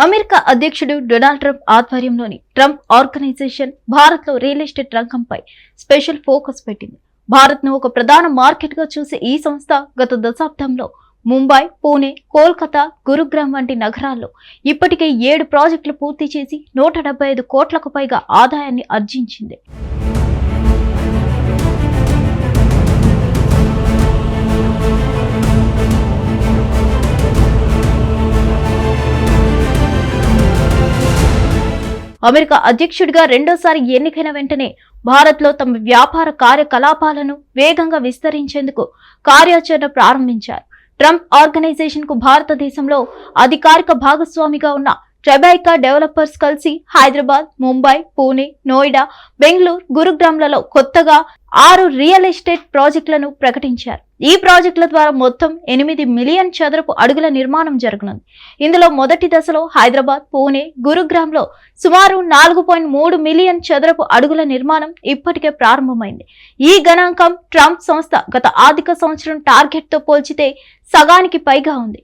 America అధ్యక్షుడు Donald Trump ఆధ్వర్యంలోని Trump organisation Bharat లో రియల్ ఎస్టేట్ రంగంపై స్పెషల్ ఫోకస్ పెట్టింది. భారత్ ను ఒక ప్రధాన మార్కెట్ గా చూసే ఈ సంస్థ గత దశాబ్దంలో ముంబై, పూణే, కోల్కతా, గురుగ్రామ్ వంటి నగరాల్లో ఇప్పటికే 7 ప్రాజెక్టులు పూర్తి చేసి 175 కోట్లకు పైగా ఆదాయాన్ని ఆర్జించింది. అమెరికా అధ్యక్షుడిగా రెండోసారి ఎన్నికైన వెంటనే భారత్లో తమ వ్యాపార కార్యకలాపాలను వేగంగా విస్తరించేందుకు కార్యాచరణ ప్రారంభించారు. ట్రంప్ ఆర్గనైజేషన్ కు భారతదేశంలో అధికారిక భాగస్వామిగా ఉన్న ట్రెబైకా డెవలపర్స్ కలిసి హైదరాబాద్, ముంబై, పూణే, నోయిడా, బెంగళూరు, గురుగ్రామ్లలో కొత్తగా 6 రియల్ ఎస్టేట్ ప్రాజెక్టులను ప్రకటించారు. ఈ ప్రాజెక్టుల ద్వారా మొత్తం 8 మిలియన్ చదరపు అడుగుల నిర్మాణం జరగనుంది. ఇందులో మొదటి దశలో హైదరాబాద్, పూణే, గురుగ్రామ్లో సుమారు 4.3 మిలియన్ చదరపు అడుగుల నిర్మాణం ఇప్పటికే ప్రారంభమైంది. ఈ గణాంకం ట్రంప్ సంస్థ గత ఆర్థిక సంవత్సరం టార్గెట్ తో పోల్చితే సగానికి పైగా ఉంది.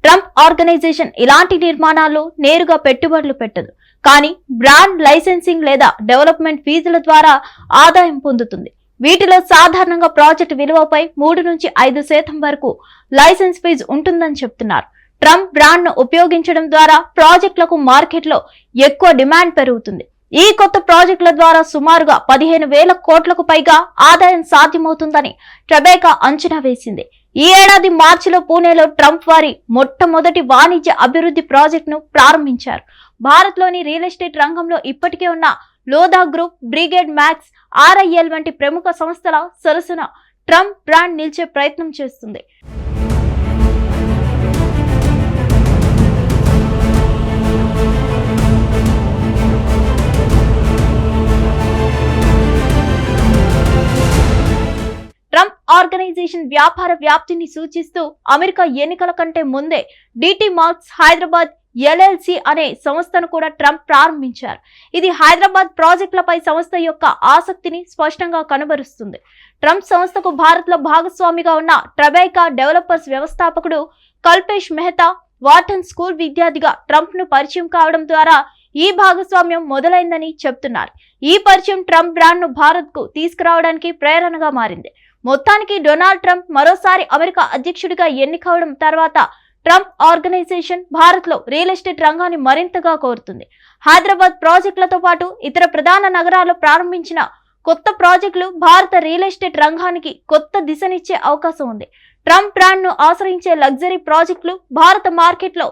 ట్రంప్ ఆర్గనైజేషన్ ఇలాంటి నిర్మాణాల్లో నేరుగా పెట్టుబడులు పెట్టదు, కానీ బ్రాండ్ లైసెన్సింగ్ లేదా డెవలప్మెంట్ ఫీజుల ద్వారా ఆదాయం పొందుతుంది. వీటిలో సాధారణంగా ప్రాజెక్టు విలువపై 3 నుంచి 5% వరకు లైసెన్స్ ఫీజు ఉంటుందని చెప్తున్నారు. ట్రంప్ బ్రాండ్ ను ఉపయోగించడం ద్వారా ప్రాజెక్టులకు మార్కెట్లో ఎక్కువ డిమాండ్ పెరుగుతుంది. ఈ కొత్త ప్రాజెక్టుల ద్వారా సుమారుగా 15,000 కోట్లకు పైగా ఆదాయం సాధ్యమవుతుందని ట్రెబైకా అంచనా వేసింది. ఈ ఏడాది మార్చిలో పూణేలో ట్రంప్ వారి మొట్టమొదటి వాణిజ్య అభివృద్ధి ప్రాజెక్టును ప్రారంభించారు. భారత్లోని రియల్ ఎస్టేట్ రంగంలో ఇప్పటికే ఉన్న Lodha group, brigade max, RIL వంటి ప్రముఖ సంస్థల సరసన ట్రంప్ బ్రాండ్ నిలిచే ప్రయత్నం చేస్తుంది. ట్రంప్ ఆర్గనైజేషన్ వ్యాపార వ్యాప్తిని సూచిస్తూ అమెరికా ఎన్నికల కంటే ముందే DT మార్క్స్ హైదరాబాద్ LLC అనే సంస్థను కూడా ట్రంప్ ప్రారంభించారు. ఇది హైదరాబాద్ ప్రాజెక్టులపై సంస్థ యొక్క ఆసక్తిని స్పష్టంగా కనబరుస్తుంది. ట్రంప్ సంస్థకు భారత్లో భాగస్వామిగా ఉన్న ట్రెబైకా డెవలపర్స్ వ్యవస్థాపకుడు కల్పేష్ మెహతా వార్టన్ స్కూల్ విద్యార్థిగా ట్రంప్ ను పరిచయం కావడం ద్వారా ఈ భాగస్వామ్యం మొదలైందని చెప్తున్నారు. ఈ పరిచయం ట్రంప్ బ్రాండ్ ను భారత్ కు తీసుకురావడానికి ప్రేరణగా మారింది. మొత్తానికి డొనాల్డ్ ట్రంప్ మరోసారి అమెరికా అధ్యక్షుడిగా ఎన్నికవడం తర్వాత ట్రంప్ ఆర్గనైజేషన్ భారత్ లో రియల్ ఎస్టేట్ రంగాన్ని మరింతగా కోరుతుంది. హైదరాబాద్ ప్రాజెక్టులతో పాటు ఇతర ప్రధాన నగరాల్లో ప్రారంభించిన కొత్త ప్రాజెక్టులు భారత రియల్ ఎస్టేట్ రంగానికి కొత్త దిశనిచ్చే అవకాశం ఉంది. ట్రంప్ బ్రాండ్ ను ఆశ్రయించే లగ్జరీ ప్రాజెక్టులు భారత మార్కెట్ లో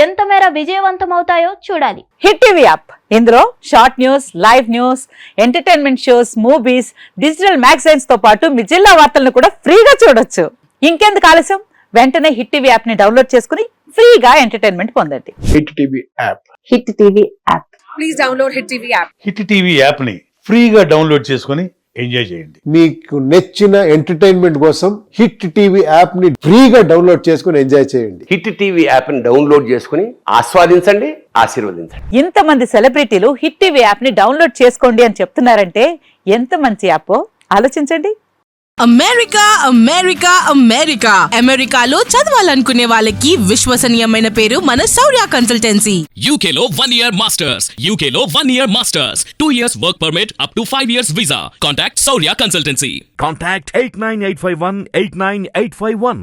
ఎంత మేర విజయవంతమవుతాయో చూడాలి. హిట్ టీవీ యాప్, ఇందులో short news, live news, entertainment shows, movies, digital magazines తో పాటు మీ జిల్లా వార్తలను కూడా ఫ్రీగా చూడొచ్చు. ఇంకెందుకు ఆలస్యం, వెంటనే హిట్ టీవీ యాప్ ని డౌన్లోడ్ చేసుకుని ఫ్రీగా ఎంటర్టైన్మెంట్ పొందండి. Hit TV app. Hit TV app. Please download hit TV app. Hit TV app ని ఫ్రీగా డౌన్లోడ్ చేసుకుని ఎంజాయ్ చేయండి. మీకు నచ్చిన ఎంటర్టైన్మెంట్ కోసం హిట్ టీవీ యాప్ ని ఫ్రీగా డౌన్లోడ్ చేసుకుని ఎంజాయ్ చేయండి. హిట్ టీవీ యాప్ ని డౌన్లోడ్ చేసుకుని ఆస్వాదించండి, ఆశీర్వదించండి. ఇంతమంది సెలబ్రిటీలు హిట్ టీవీ యాప్ ని డౌన్లోడ్ చేసుకోండి అని చెప్తున్నారంటే ఎంత మంచి యాప్ ఆలోచించండి. అమెరికా అమెరికా అమెరికా అమెరికాలో చదవాలనుకునే వాళ్ళకి విశ్వసనీయమైన పేరు మన శౌర్య కన్సల్టెన్సీ. UK లో 1 year masters. UK లో 1 year masters. 2 years work permit up to 5 years visa. Contact Saurya Consultancy. Contact 89851 89851.